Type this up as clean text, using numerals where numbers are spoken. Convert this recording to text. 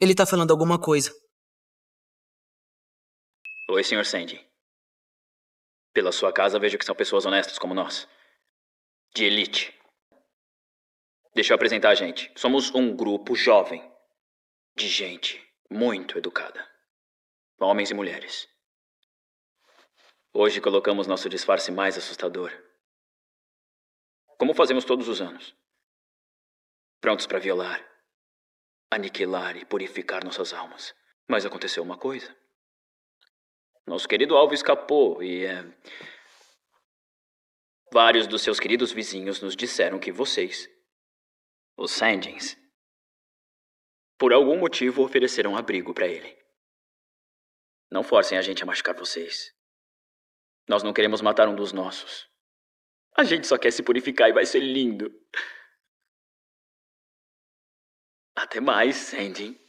Ele tá falando alguma coisa. Oi, Sr. Sandy. Pela sua casa, vejo que são pessoas honestas como nós. De elite. Deixa eu apresentar a gente. Somos um grupo jovem. De gente muito educada. Homens e mulheres. Hoje colocamos nosso disfarce mais assustador. Como fazemos todos os anos. Prontos para violar, aniquilar e purificar nossas almas. Mas aconteceu uma coisa. Nosso querido alvo escapou e vários dos seus queridos vizinhos nos disseram que vocês, os Sandins, por algum motivo ofereceram abrigo para ele. Não forcem a gente a machucar vocês. Nós não queremos matar um dos nossos. A gente só quer se purificar e vai ser lindo. Até mais, Sandy.